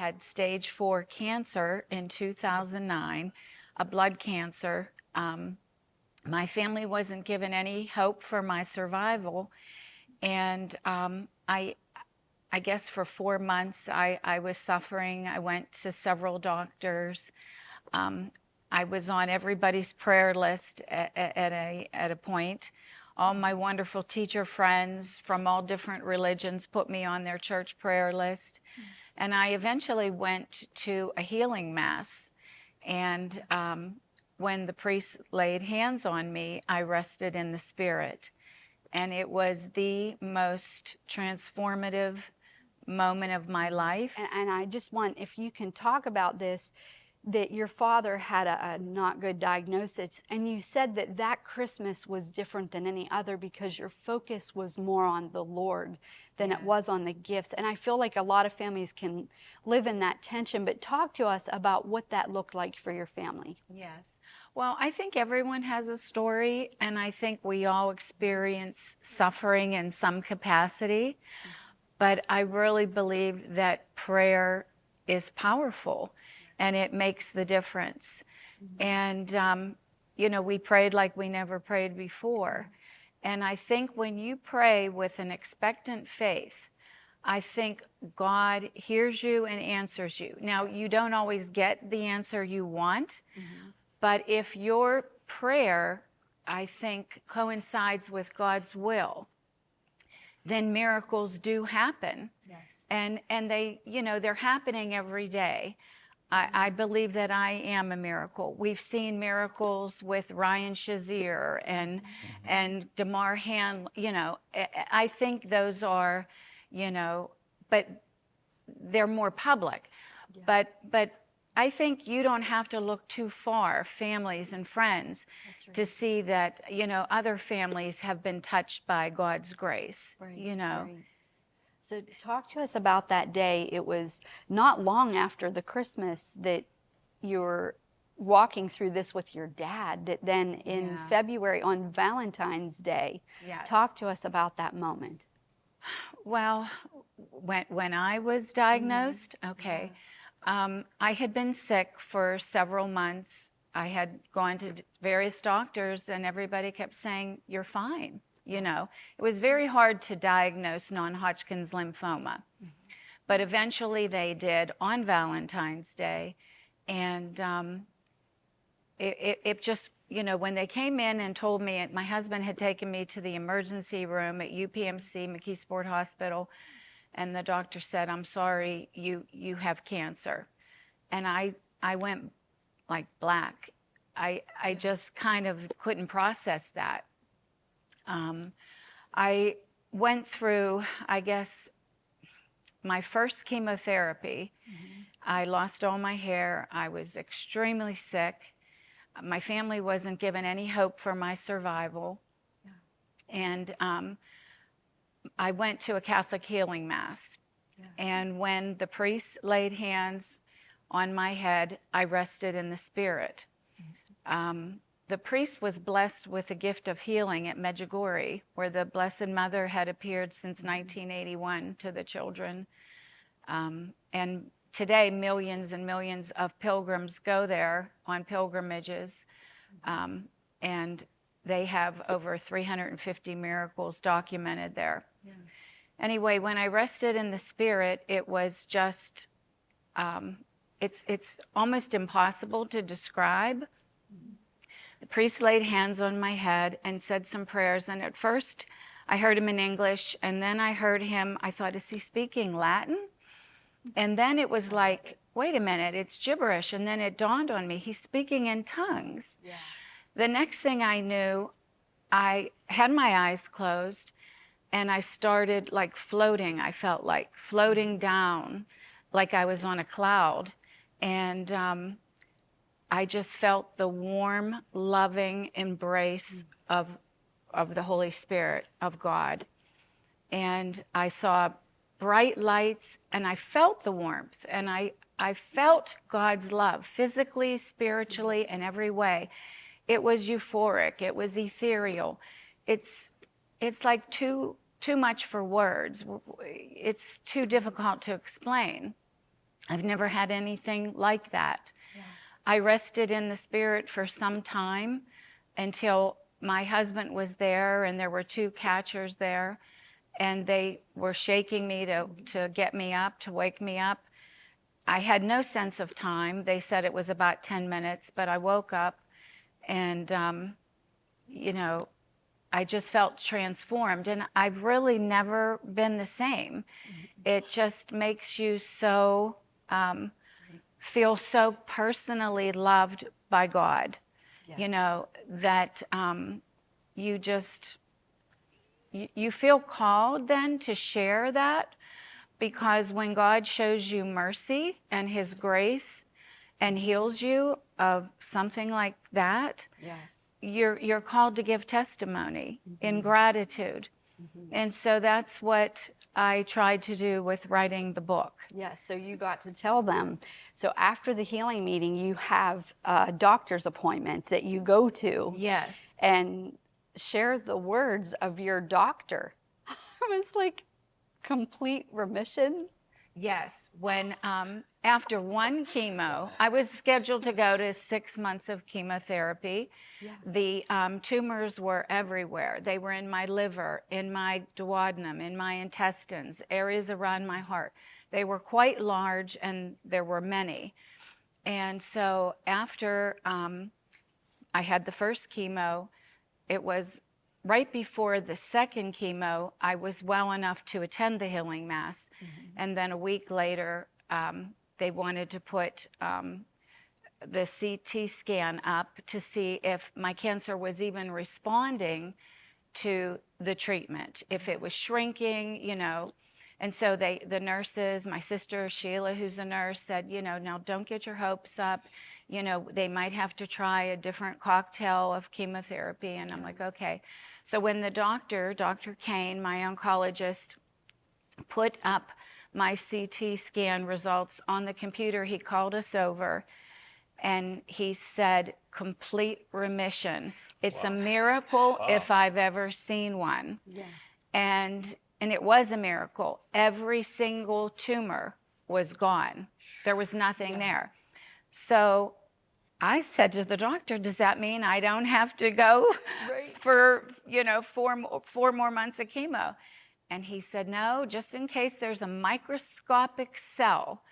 had stage 4 cancer in 2009, a blood cancer. My family wasn't given any hope for my survival. And I guess for 4 months I was suffering. I went to several doctors. I was on everybody's prayer list at a point. All my wonderful teacher friends from all different religions put me on their church prayer list. And I eventually went to a healing mass. And when the priest laid hands on me, I rested in the Spirit. And it was the most transformative moment of my life. And I just want, if you can talk about this, that your father had a not good diagnosis, and you said that that Christmas was different than any other because your focus was more on the Lord than it was on the gifts. And I feel like a lot of families can live in that tension, but talk to us about what that looked like for your family. Yes. Well, I think everyone has a story, and I think we all experience suffering in some capacity, but I really believe that prayer is powerful. And it makes the difference. And, you know, we prayed like we never prayed before. And I think when you pray with an expectant faith, I think God hears you and answers you. Now, you don't always get the answer you want, but if your prayer, I think, coincides with God's will, then miracles do happen. Yes. And they, you know, they're happening every day. I believe that I am a miracle. We've seen miracles with Ryan Shazier and Damar Han, you know. I think those are, you know, but they're more public. Yeah. But I think you don't have to look too far, families and friends, to see that, you know, other families have been touched by God's grace, you know. Right. So talk to us about that day. It was not long after the Christmas that you were walking through this with your dad, that then in February on Valentine's Day. Yes. Talk to us about that moment. Well, when I was diagnosed, I had been sick for several months. I had gone to various doctors and everybody kept saying, "You're fine." You know, it was very hard to diagnose non-Hodgkin's lymphoma, but eventually they did on Valentine's Day. And it just, you know, when they came in and told me, my husband had taken me to the emergency room at UPMC, McKeesport Hospital, and the doctor said, "I'm sorry, you have cancer." And I went like black. I just kind of couldn't process that. I went through, I guess, my first chemotherapy. I lost all my hair. I was extremely sick. My family wasn't given any hope for my survival. And I went to a Catholic healing mass. And when the priest laid hands on my head, I rested in the Spirit. The priest was blessed with the gift of healing at Medjugorje, where the Blessed Mother had appeared since 1981 to the children. And today, millions and millions of pilgrims go there on pilgrimages, and they have over 350 miracles documented there. Anyway, when I rested in the Spirit, it was just, it's almost impossible to describe. The priest laid hands on my head and said some prayers, and at first I heard him in English, and then I heard him, I thought, is he speaking Latin? And then it was like, wait a minute, it's gibberish, and then it dawned on me, he's speaking in tongues. The next thing I knew, I had my eyes closed, and I started like floating. I felt like floating down, like I was on a cloud, and I just felt the warm, loving embrace of the Holy Spirit, of God. And I saw bright lights, and I felt the warmth, and I felt God's love, physically, spiritually, in every way. It was euphoric. It was ethereal. It's like too much for words. It's too difficult to explain. I've never had anything like that. Yeah. I rested in the Spirit for some time until my husband was there, and there were 2 catchers there, and they were shaking me to get me up, to wake me up. I had no sense of time. They said it was about 10 minutes, but I woke up and, you know, I just felt transformed, and I've really never been the same. It just makes you so, feel so personally loved by God, Yes. you know, that you just, you feel called then to share that, because when God shows you mercy and His grace and heals you of something like that, Yes. you're called to give testimony in gratitude. And so that's what I tried to do with writing the book. Yes, so you got to tell them. So after the healing meeting, you have a doctor's appointment that you go to. Yes. And share the words of your doctor. It was like complete remission. Yes. When after 1 chemo, I was scheduled to go to 6 months of chemotherapy. Yeah. The tumors were everywhere. They were in my liver, in my duodenum, in my intestines, areas around my heart. They were quite large, and there were many. And so after I had the first chemo, it was right before the second chemo, I was well enough to attend the healing mass. And then a week later, they wanted to put the CT scan up to see if my cancer was even responding to the treatment, if it was shrinking, you know. And so the nurses, my sister Sheila, who's a nurse, said, you know, now don't get your hopes up. You know, they might have to try a different cocktail of chemotherapy. And I'm like, okay. So when the Dr. Kane, my oncologist, put up my CT scan results on the computer, he called us over and he said, complete remission. It's a miracle if I've ever seen one. Yeah. And it was a miracle. Every single tumor was gone. There was nothing there. So I said to the doctor, does that mean I don't have to go for, you know, four more months of chemo? And he said, no, just in case there's a microscopic cell,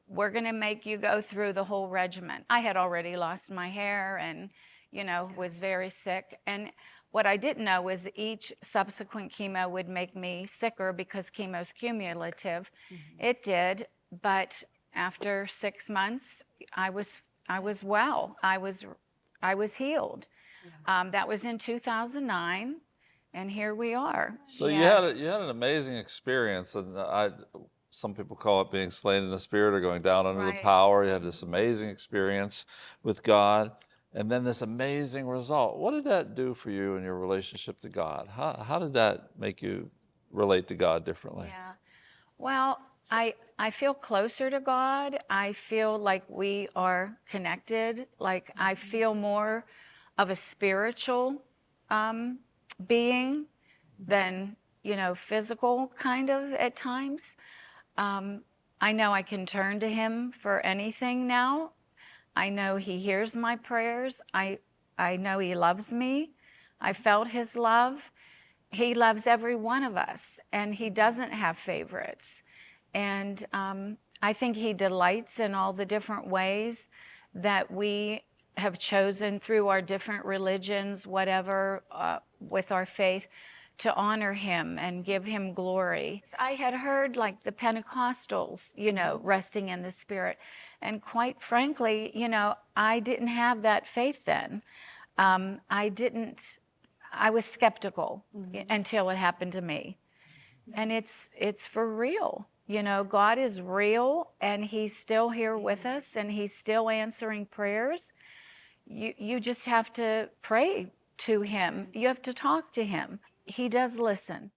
we're going to make you go through the whole regimen. I had already lost my hair and, you know, was very sick. And what I didn't know was each subsequent chemo would make me sicker because chemo's cumulative. It did, but after 6 months, I was well. I was healed. That was in 2009, and here we are. So Yes. you had an amazing experience, and some people call it being slain in the spirit or going down under the Right. power. You had this amazing experience with God, and then this amazing result. What did that do for you in your relationship to God? How did that make you relate to God differently? Yeah. Well, I feel closer to God. I feel like we are connected. Like I feel more of a spiritual being than, you know, physical kind of at times. I know I can turn to Him for anything now. I know He hears my prayers. I know He loves me. I felt His love. He loves every one of us, and He doesn't have favorites. And I think He delights in all the different ways that we have chosen through our different religions, whatever, with our faith, to honor Him and give Him glory. I had heard like the Pentecostals, you know, resting in the Spirit. And quite frankly, you know, I didn't have that faith then. I was skeptical until it happened to me. And it's for real. You know, God is real, and He's still here with us, and He's still answering prayers. You just have to pray to Him. You have to talk to Him. He does listen.